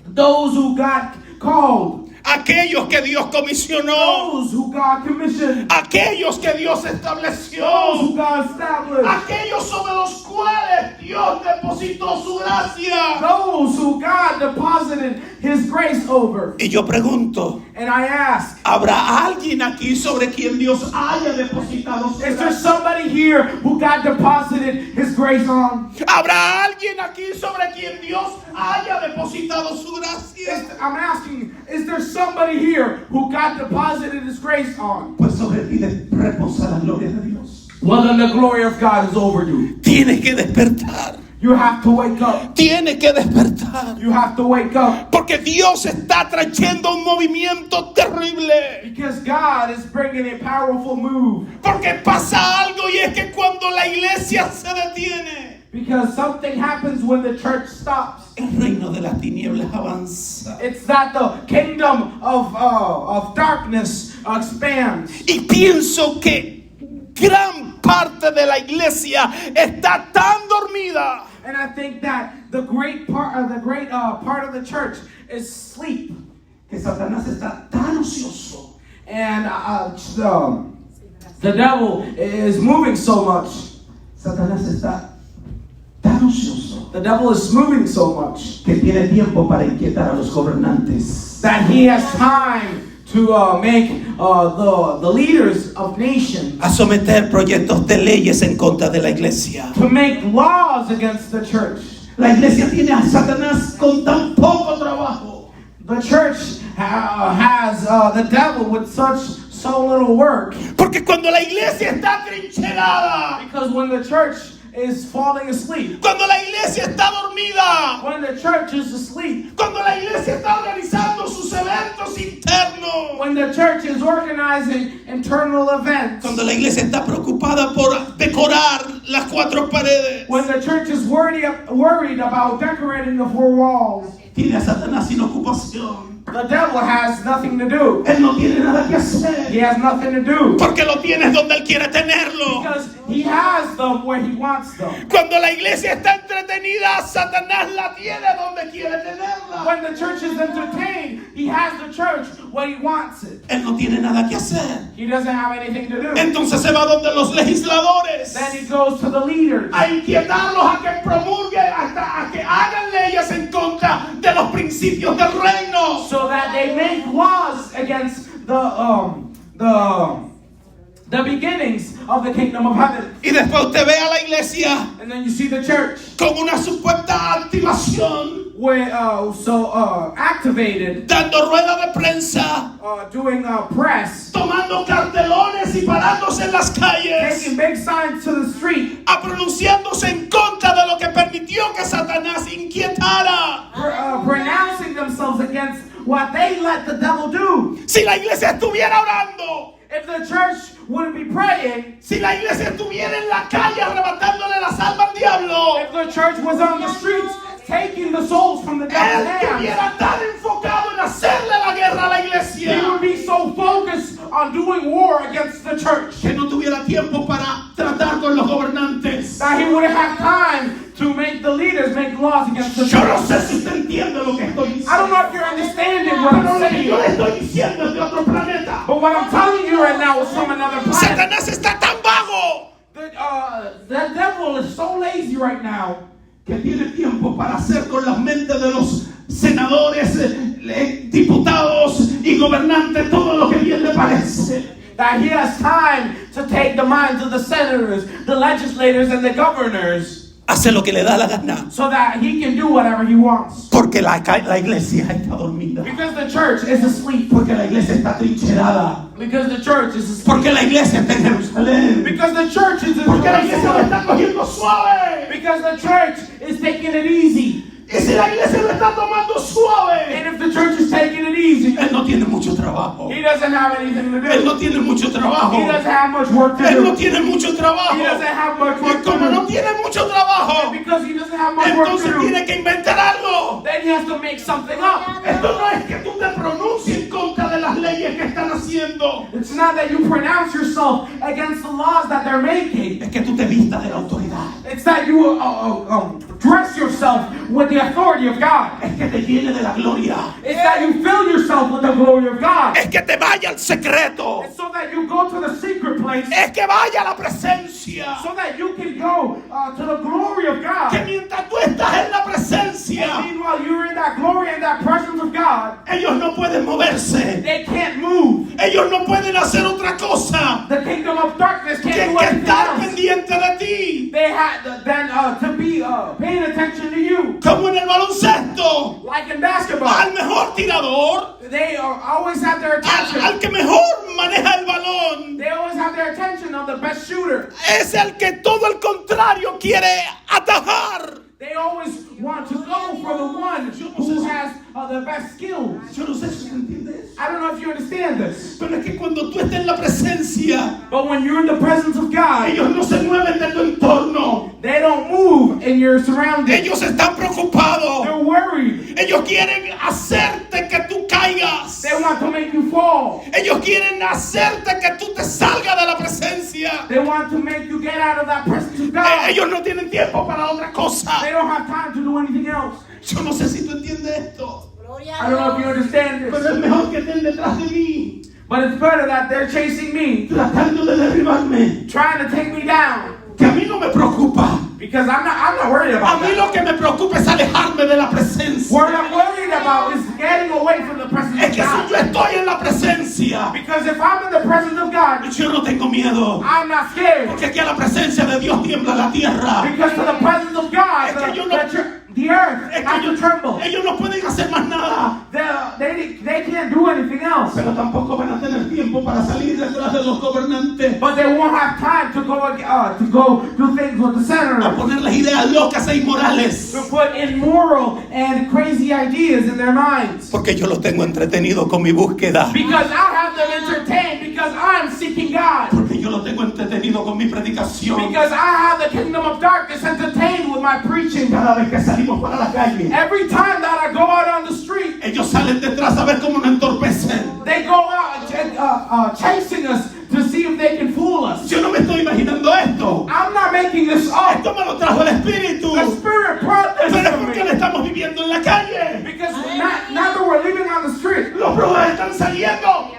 Those who God called. Aquellos que Dios comisionó. Those who God commissioned. Aquellos que Dios Those estableció. who God established. Aquellos sobre los cuales Dios depositó su gracia. Those who God deposited His grace over. Y yo pregunto, And I ask, ¿habrá alguien aquí sobre quien Dios haya depositado su is there gracia? somebody here who God deposited His grace on? ¿Habrá alguien aquí sobre quien Dios haya depositado su gracia? I'm asking, is there somebody here who God deposited His grace on? Pues sobre ti reposa la gloria de Dios. Well, then the glory of God is over you. Tienes que despertar. You have to wake up. Tienes que despertar. You have to wake up. Porque Dios está trayendo un movimiento terrible. Because God is bringing a powerful move. Porque pasa algo y es que cuando la iglesia se detiene, Because something happens when the church stops. el reino de las tinieblas avanza. It's that the kingdom of darkness expands. Y pienso que gran parte de la iglesia está tan dormida And I think that the great part of the church is sleep. que Satanás está tan ocioso And the devil is moving so much. Satanás está tan ocioso The devil is moving so much que tiene tiempo para inquietar a los gobernantes. that he has time to make the leaders of nations A someter proyectos de leyes en contra de la iglesia. to make laws against the church. La iglesia tiene a Satanás con tan poco trabajo. The church has the devil with so little work. Porque cuando la iglesia está trincherada, Because when the church is falling asleep, cuando la iglesia está dormida, when the church is asleep, cuando la iglesia está organizando sus eventos internos, when the church is organizing internal events, cuando la iglesia está preocupada por decorar las cuatro paredes, when the church is worried about decorating the four walls, tiene a Satanás sin ocupación. the devil has nothing to do. Él no tiene nada que hacer. He has nothing to do. Porque lo tienes donde él quiere tenerlo. Because he has them where he wants them. Cuando la iglesia está entretenida, Satanás la tiene donde quiere tenerla. When the church is entertained, he has the church where he wants it. Él no tiene nada que hacer. He doesn't have anything to do. Entonces se va donde los legisladores Then he goes to the leaders a inquietarlos a que promulguen, a que hagan leyes en contra de los principios del reino. so that they make laws against the beginnings of the kingdom of heaven. Y después usted ve a la iglesia And then you see the church con una supuesta activación, activated, dando rueda de prensa, doing press, tomando cartelones y parándose en las calles, taking big signs to the street, a pronunciándose en contra de lo que permitió que Satanás inquietara. pronouncing themselves against what they let the devil do. Si la iglesia estuviera orando, If the church wouldn't be praying, si la iglesia estuviera en la calle arrebatándole las almas al diablo, if the church was on the streets taking the souls from the él devil's hands, estuviera tan enfocado en hacerle la guerra a la he iglesia would be so focused on doing war against the church que no tuviera tiempo para tratar con los gobernantes. that he wouldn't have time to make the leaders make laws against the Yo no church. sé si usted entiende lo que estoy diciendo. I don't know if you're understanding what Pero I'm lo que yo le saying, estoy diciendo es de otro planeta. but what I'm telling you right now is from another planet. Satanás está tan vago The devil is so lazy right now que tiene tiempo para hacer con las mentes de los senadores, diputados y gobernantes todo lo que bien le parece. that he has time to take the minds of the senators, the legislators, and the governors Hace lo que le da la gana. so that he can do whatever he wants. Porque la iglesia está dormida. Because the church is asleep. Porque la iglesia está trincherada. Because the church is asleep. Porque la iglesia está en Jerusalén. Because the church is in Porque la iglesia lo Jerusalem. está cogiendo suave. Because the church is taking it easy. Y si la iglesia lo está tomando suave, And if the church is taking it easy, él no tiene mucho trabajo. trabajo. He doesn't have anything to Él do. no tiene mucho trabajo. He doesn't have much work to Él no do. tiene mucho trabajo. He doesn't have much Y work to como no do. tiene mucho trabajo, Because he doesn't have much work to entonces do, tiene que inventar algo. then he has to make something up. Esto no es que tú te pronuncies en contra de las leyes que están haciendo. It's not that you pronounce yourself against the laws that they're making. Es que tú te vistas de la autoridad. It's that you dress yourself with the authority of God. Es que te llene de la gloria. It's that you fill yourself with the glory of God. Es que te vaya al secreto. It's so that you go to the secret place, Es que vaya a la presencia. so that you can go to the glory of Que God. mientras tú estás en la And presencia, meanwhile, you're in that glory and that presence of God. ellos no pueden moverse. They can't move. Ellos no pueden hacer otra cosa The kingdom of darkness que can't do anything estar else. pendiente de ti. They had then to be paying attention to you. Como en el baloncesto, Like in basketball, al mejor tirador, they always have their attention. al que mejor maneja el balón, They always have their attention on the best shooter. es el que todo el contrario quiere atajar. They always want to go for the one who has the best skills. Yo no sé si te entiendes. I don't know if you understand this, Pero es que cuando tú estás en la presencia, but when you're in the presence of God, ellos no se mueven de tu entorno. they don't move in your surroundings. Ellos están preocupados. They're worried. Ellos quieren hacerte que tú caigas. They want to make you fall. Ellos quieren hacerte que tú te salgas de la presencia. They want to make you get out of that presence of God. Ellos no tienen tiempo para otra cosa. They don't have time to do anything else. Yo no sé si tú entiendes esto, I don't know if you understand pero this, es mejor que estén detrás de mí, but it's better that they're chasing me, tratando de derribarme, trying to take me down, que a mí no me preocupa. because I'm not worried A about mí that. lo que me preocupa es alejarme de la presencia. What I'm worried about is getting away from the presence Es of que si God. yo estoy en la presencia, Because if I'm in the presence of God, yo no tengo miedo. I'm not scared. Porque aquí a la presencia de Dios tiembla la tierra. Because to the presence of God, Es que yo no- the earth Es que has to tremble. ellos no pueden hacer más nada. They can't do anything else. Pero tampoco van a tener tiempo para salir detrás de los gobernantes But they won't have time to go do things with the a senators, poner las ideas locas e inmorales. to put immoral and crazy ideas in their minds. Porque yo los tengo entretenidos con mi búsqueda. Because I have them entertained, because I'm seeking God. Porque yo los tengo entretenidos con mi predicación. Because I have the kingdom of darkness entertained with my preaching. Cada vez que salimos para la calle, Every time that I go out on the street, ellos salen detrás a ver cómo nos entorpecen. they go out chasing us to see if they can fool us. Yo no me estoy imaginando esto. I'm not making this up. Esto me lo trajo el Espíritu. The Spirit brought this Pero es to porque lo me. estamos viviendo en la calle. Because not that we're living on the street. Los brujos están saliendo.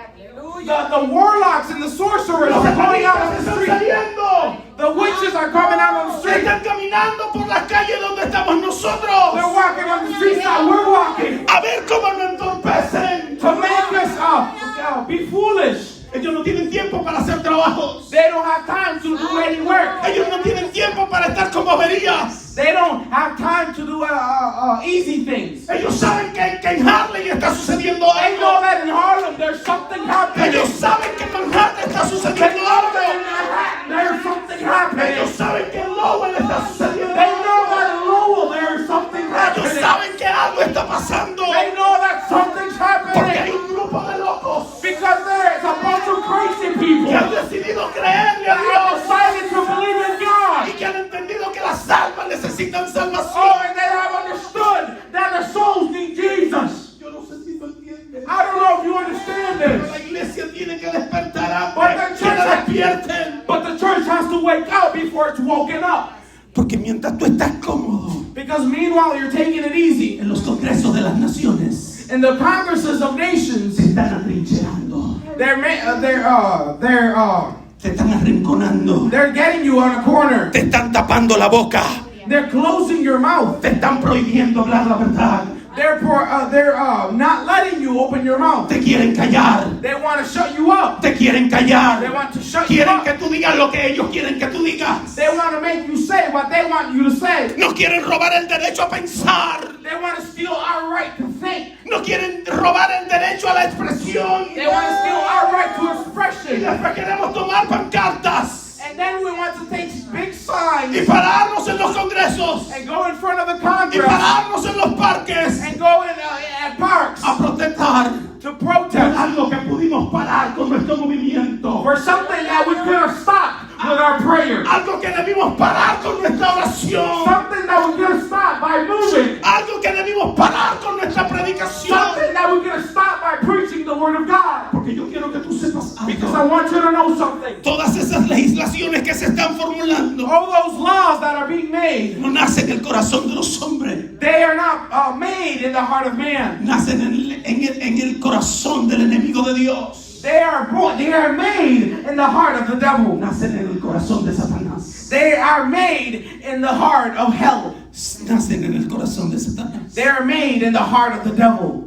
The warlocks and the sorcerers Los are going out on satanistas the están street. saliendo. The witches are coming out on the street. Están caminando por las calles donde estamos nosotros. They're walking on the streets that we're walking A ver cómo nos entorpecen. to make us be foolish. Ellos no tienen tiempo para hacer trabajos. They don't have time to do any work. Ellos no tienen tiempo para estar como averías. They don't have time to do easy things. Ellos saben que en Harlem está sucediendo They know algo. that in Harlem there's something happening. Ellos saben que en Manhattan está They sucediendo know that in algo. Manhattan there's something happening. Ellos saben que en Lowell está sucediendo They know algo. that in Lowell there's something Ellos happening. saben que algo está pasando. They know that something's Porque hay happening. un grupo de locos Because there's a bunch of crazy people que han that decidido creerle a have Dios decided to believe in God. y que han entendido que las almas necesitan salvación. Oh, and they have understood that the souls need Jesus. Yo no sé si tú entiendes. I don't know if you understand Pero la this, iglesia tiene que despertar But antes the que la church- despierten. but the church has to wake up before it's woken up. Porque mientras tú estás cómodo Because meanwhile, you're taking it easy. en los congresos de las naciones, In the congresses of nations, te están atrincherando, te están arrinconando, they're getting you on a corner. te están tapando la boca, They're closing your mouth. te están prohibiendo hablar la verdad, They're not letting you open your mouth. te quieren callar, They want to shut you up. te quieren callar, They want to shut you quieren up. que tú digas lo que ellos quieren que tú digas. They want to make you say what they want you to say. No quieren robar el derecho a pensar, They want to steal our right to think. no quieren robar el derecho a la expresión. They want to steal our right to Y expression. después queremos tomar pancartas And then we want to take big y signs pararnos en los congresos and go in front of the y Congress pararnos en los parques and go in at parks a protestar to por protest algo que For something that we could have stopped with our prayer. Algo que debimos parar con nuestra oración. Something that we could have stopped by moving. Algo que debimos parar con nuestra predicación. Something that we could have stopped by preaching the word of God. Porque yo quiero que tú sepas Because I algo. want you to know something. Todas esas legislaciones que se están formulando All those laws that are being made, no nacen en el corazón de los hombres. they are not made in the heart of man. Nacen en el corazón del enemigo de Dios. They are made in the heart of the devil. Nacen en el corazón de Satanás. They are made in the heart of hell. Nacen en el corazón de Satanás. They are made in the heart of the devil.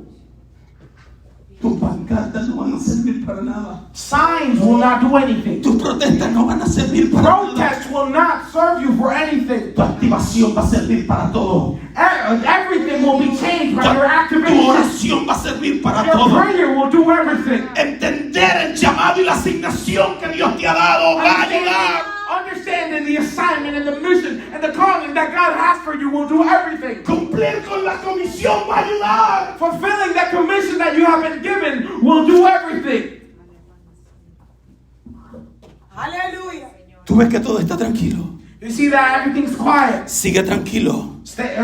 Tus pancartas no van a servir para nada. Signs will not do anything. Tus protestas no van a servir para nada. Protests will not serve you for anything. Tu activación va a servir para todo. Everything will be changed by your Tu activation. oración va a servir para Your todo. prayer will do everything. Entender el llamado y la asignación que Dios te ha dado va a ayudar. Understanding the assignment and the mission and the calling that God has for you will do everything. Cumplir con la comisión va a ayudar. Fulfilling that commission that you have been given will do everything. Aleluya. Tú ves que todo está tranquilo. You see that everything's quiet. Sigue tranquilo. Stay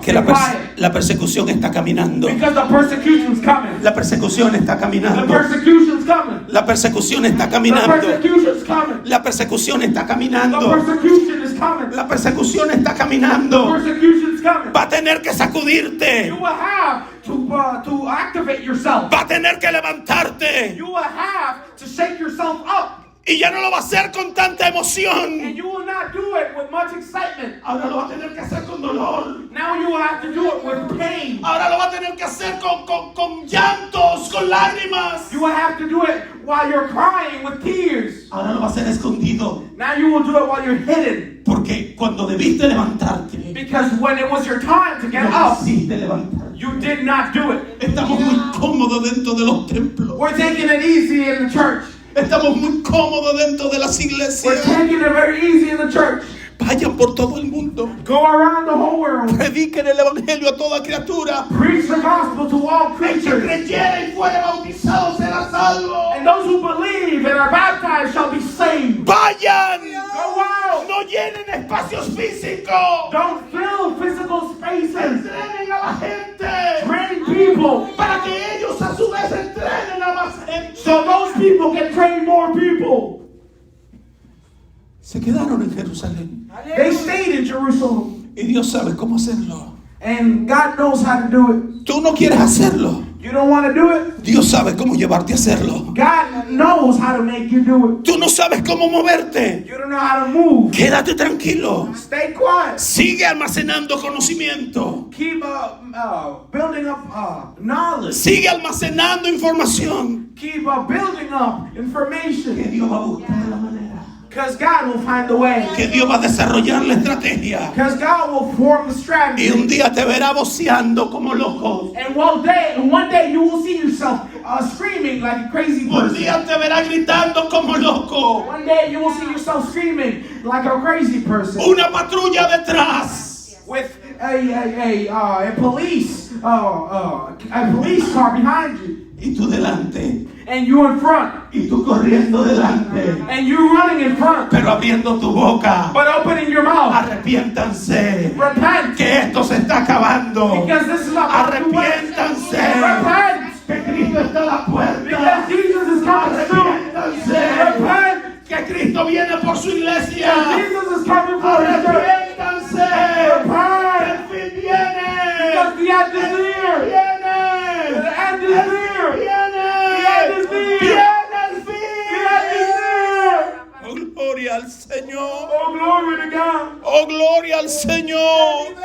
Que quiet. la persecución está caminando. Because the persecution's coming. La persecución está The caminando. persecution's coming. La persecución está The caminando. persecution's coming. La persecución está The caminando. persecution is coming. La persecución está The caminando. persecution's coming. Va a tener que sacudirte. You will have to activate yourself. Va a tener que levantarte. You will have to shake yourself up. Y ya no lo va a hacer con tanta And emoción. you will not do it with much excitement. Ahora lo va a tener que hacer con dolor. Now you will have to do it with pain. Ahora lo va a tener que hacer con llantos, con lágrimas. You will have to do it while you're crying with tears. Ahora lo va a hacer escondido. Now you will do it while you're hidden. Porque cuando debiste levantarte, Because when it was your time to get no up, quisiste levantar. you did not do it. Estamos muy cómodos dentro de los templos. We're taking it easy in the church. Estamos muy cómodos dentro de las We're iglesias. taking it very easy in the church. Vayan por todo el mundo. Go around the whole world. Prediquen el evangelio a toda criatura. Preach the gospel to all El que creatures. creyera y fuere bautizado será salvo. And those who believe and are baptized shall be saved. Vayan. Go out. No llenen espacios físicos. Don't fill physical spaces. Entrenen a la gente. Train people Para que ellos a su vez entrenen a más gente. so those people can train more people. Se quedaron en Jerusalén. They stayed in Jerusalem. Y Dios sabe cómo hacerlo. And God knows how to do it. Tú no quieres hacerlo. You don't want to do it? Dios sabe cómo llevarte a hacerlo. God knows how to make you do it. Tú no sabes cómo moverte. You don't know how to move. Quédate tranquilo. Stay quiet. Sigue almacenando conocimiento. Keep building up knowledge. Sigue almacenando información. Keep building up Que information. Dios va a buscar la manera. Because God will find the way. Que Dios va a desarrollar la estrategia. Because God will form the Y strategy. un día te verá voceando como loco. And one day you will see yourself screaming like a crazy Un person. día te verá gritando como loco. One day you will see yourself screaming like a crazy person. Una patrulla detrás. With a police car behind you. Y tú delante. And you in front. Y tú corriendo delante. And you running in front. Pero abriendo tu boca. But opening your mouth. Arrepiéntanse. Repent. Que esto se está acabando. Because this is about to win. Arrepiéntanse. Repent. Que Cristo está a la puerta. Because Jesus is coming soon. Arrepiéntanse. Repent. Que Cristo viene por su iglesia. Jesus is coming for his church. Arrepiéntanse. Repent. El fin viene. Because the end is near. Viene. The end is near. Viene. The end is near. Viene el The end is fin. near. Oh, gloria al Señor. Oh, glory to God. Oh, gloria al Señor.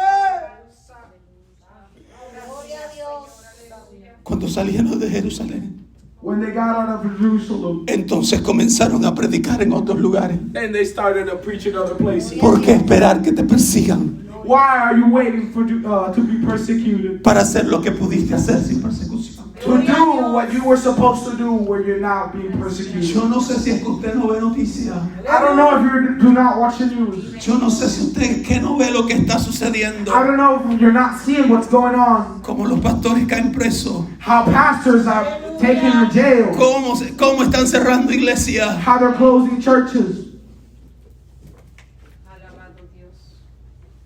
Cuando salieron de Jerusalén, When they got out of Jerusalem, entonces comenzaron a predicar en otros lugares. then they started to preach in other places. ¿Por qué esperar que te persigan Why are you waiting for to be persecuted? para hacer lo que pudiste hacer sin persecución? To do what you were supposed to do when you're not being persecuted. Yo no sé si es que usted no ve noticias. I don't know if you do not watch the news. Yo no sé si usted que no ve lo que está sucediendo. I don't know if you're not seeing what's going on. Como los pastores caen presos. How pastors are taken to jail. Cómo están cerrando iglesias. How they're closing churches.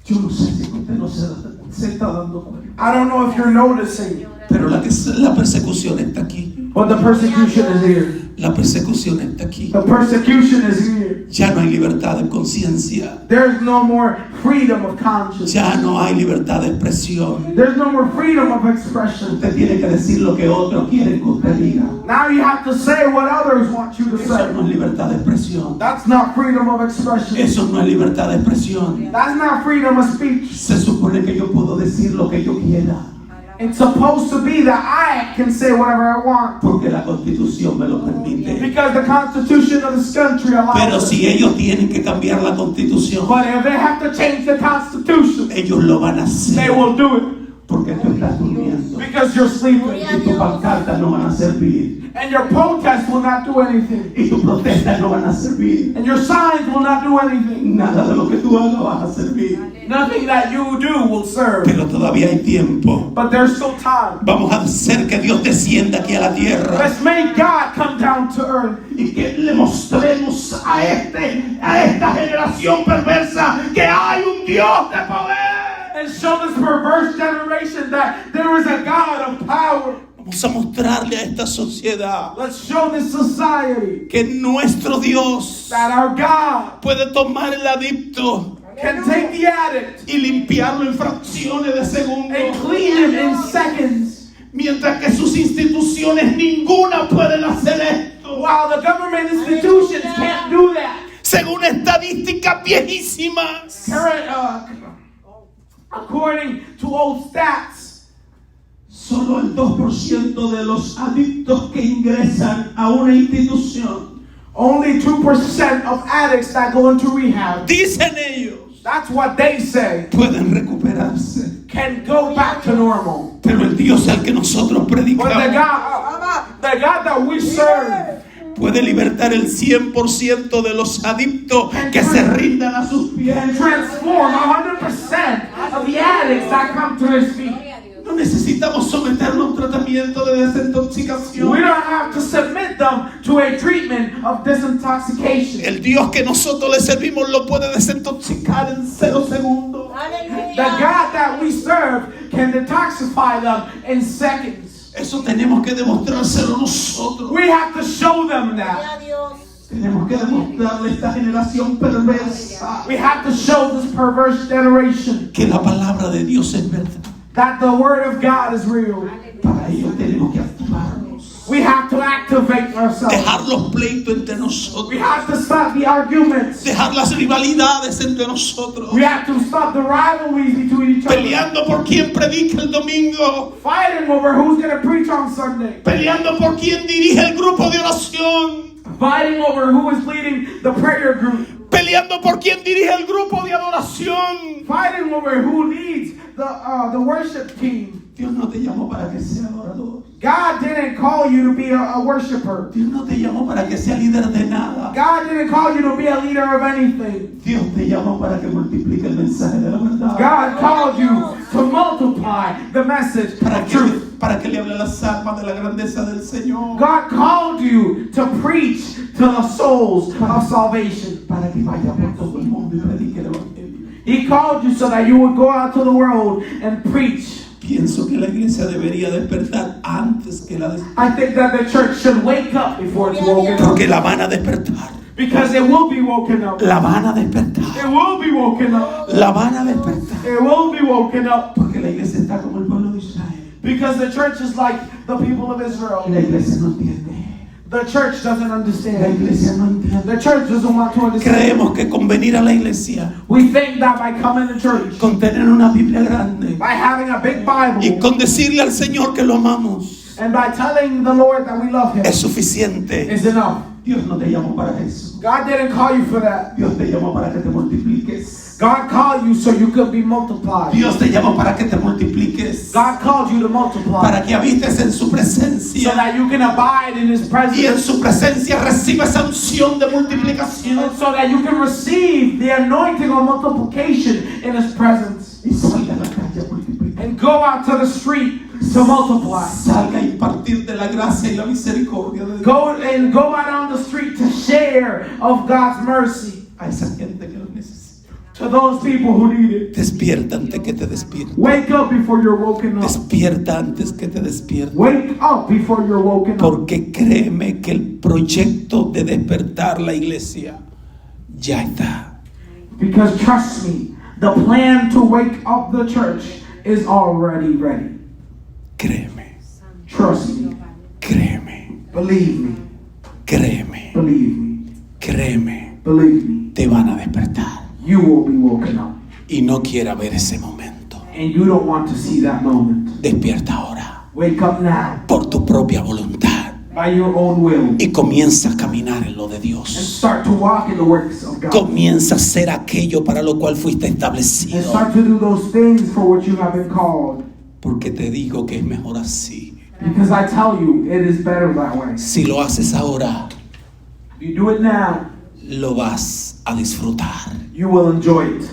Yo no sé si usted no se está dando cuenta. I don't know if you're noticing, Pero la persecución está aquí. but the persecution is here. La persecución está aquí. The persecution is here. Ya no hay libertad de conciencia. There's no more freedom of conscience. Ya no hay libertad de expresión. There's no more freedom of expression. Usted tiene que decir lo que otros quieren que usted diga. Now you have to say what others want you to Eso say. no es libertad de expresión. That's not freedom of expression. Eso no es libertad de expresión. That's not freedom of speech. Se supone que yo puedo decir lo que yo quiera. It's supposed to be that I can say whatever I want. Porque la Constitución me lo permite. Because the Constitution of this country Pero allows it. si ellos tienen que cambiar la Constitución, But if they have to change the Constitution, ellos lo van a they hacer. will do it. Porque tú estás durmiendo. Because you're sleeping. Y tus pancartas no van a servir. And your protests will not do anything. Y tus protestas no van a servir. And your signs will not do anything. Nada de lo que tú hagas va a servir. Nothing that you do will serve. Pero todavía hay tiempo. But there's still time. Vamos a hacer que Dios descienda aquí a la tierra. Let's make God come down to earth. Y que le mostremos a esta generación perversa que hay un Dios de poder. And show this perverse generation that there is a God of power. Vamos a mostrarle a esta sociedad Let's show this society que nuestro Dios that our God puede tomar el adicto can take the addict y limpiarlo en fracciones de and segundos. clean him in seconds. Mientras que sus instituciones ninguna pueden hacer esto. While the government institutions can't do that. Según estadísticas viejísimas, According to old stats, solo el 2% de los adictos que ingresan a una institución, only 2% of addicts that go into rehab, dicen ellos, that's what they say, pueden recuperarse. can go back to normal. Pero el Dios al que nosotros But the predicamos God that we serve puede libertar el 100% de los adictos que se rindan a sus pies. can transform 100% of the addicts that come to his feet. No necesitamos someterlo a un tratamiento de We desintoxicación. don't have to submit them to a treatment of disintoxication. El Dios que nosotros le servimos lo puede desintoxicar en 0 segundos. The God that we serve can detoxify them in seconds. Eso tenemos que demostrárselo nosotros. We have to show them that. Tenemos que demostrarle a esta generación perversa We have to show this perverse generation que la palabra de Dios es verdad. that the word of God is real. Para ello tenemos que activarnos. We have to activate ourselves. Dejar los pleitos entre We nosotros. have to stop the arguments. Dejar las rivalidades entre nosotros. We have to stop the rivalries between each other. Peleando por quién predica el domingo. Fighting over who's going to preach on Sunday. Peleando por quién dirige el grupo de oración. Fighting over who is leading the prayer group. Peleando por quién dirige el grupo de adoración. Fighting over who leads the worship team. Dios no te llamó para que sea adorador. God didn't call you to be a worshiper. Dios no te llamó para que sea líder de nada. God didn't call you to be a leader of anything. Dios te llamó para que multiplique el mensaje de la verdad. God called you to multiply the message of truth. Para que le hable a las almas de la grandeza del Señor. God called you to preach to the souls of salvation. Para que vaya por todo el mundo y predique el evangelio. He called you so that you would go out to the world and preach. Pienso que la iglesia debería despertar antes que la I think that the church should wake up before it's woken up. porque la van a despertar. Because it will be woken up. La van a despertar. It will be woken up. La van a despertar. It will be woken up. Porque la iglesia está como el pueblo de Israel. Because the church is like the people of Israel. La iglesia no entiende. The church doesn't La understand. iglesia no entiende. The church doesn't want to understand. Creemos que con venir a la iglesia, We think that by coming to church, con tener una Biblia grande by having a big y Bible, con decirle al Señor que lo amamos, and by telling the Lord that we love Him es suficiente. is enough. Dios no te llamó para eso. God didn't call you for that. Dios te llamó para que te multipliques. God called you so you could be multiplied. Dios te llamó para que te multipliques, God called you to multiply para que habites en su so presencia that you can abide in His y en presence, su presencia reciba esa unción de multiplicación and so that you can receive the anointing of multiplication in His presence, y salga a la calle a multiplicar. and go out to the street to multiply. Salga a impartir de la gracia y la misericordia de Dios Go out on the street to share of God's mercy a esa gente que lo necesita. to those people who need it. Despierta antes que te despierta. Wake up before you're woken up. Despierta antes que te despierta. Wake up before you're woken up. Porque créeme que el proyecto de despertar la iglesia ya está. Because trust me, the plan to wake up the church is already ready. Créeme, Trust me. créeme, Believe me. créeme, Believe me. créeme. Believe me. Te van a despertar. You will be woken up. Y no quiera ver ese momento. And you don't want to see that moment. Despierta ahora Wake up now por tu propia voluntad by your own will. y comienza a caminar en lo de And Dios. start to walk in the works of God. Comienza a hacer aquello para lo cual fuiste And establecido. start to do those things for which you have been called. Porque te digo que es mejor así. Because I tell you, it is better that way. Si lo haces ahora, If you do it now, lo vas a disfrutar. you will enjoy it.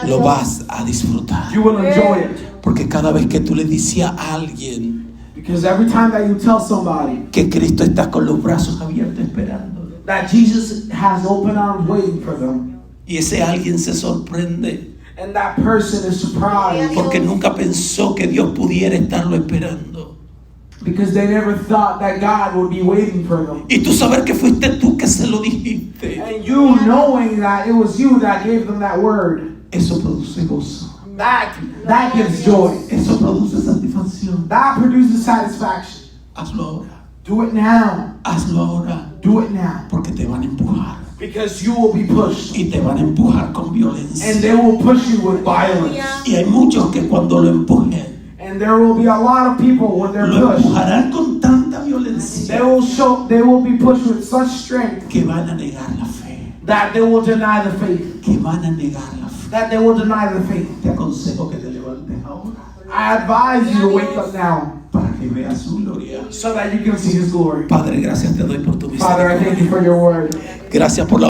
Lo vas a disfrutar. You will enjoy it. Porque cada vez que tú le dices a alguien Because every time that you tell somebody que Cristo está con los brazos abiertos esperando, that Jesus has open arms waiting for them, y ese alguien se sorprende and that person is surprised porque nunca pensó que Dios pudiera estarlo esperando. because they never thought that God would be waiting for them. Y tú saber que fuiste tú que se lo dijiste, And you knowing that it was you that gave them that word, eso produce gozo, that gives joy. eso produce satisfacción. That produces satisfaction. Hazlo ahora, Do it now. hazlo ahora, Do it now. porque te van a empujar Because you will be pushed. y te van a empujar con And violencia. they will push you with violence. Y hay muchos que cuando lo empujen, And there will be a lot of people when they're lo pushed. empujarán con tanta They violencia will be pushed with such strength que van a negar la fe, that they will deny the faith. que van a negar la fe. That they will deny the faith. Te aconsejo que te levantes ahora I advise you to wake up now para que veas su gloria. so that you can see His glory. Padre, gracias te doy por tu Father, I misericordia. thank you for your word. Gracias por la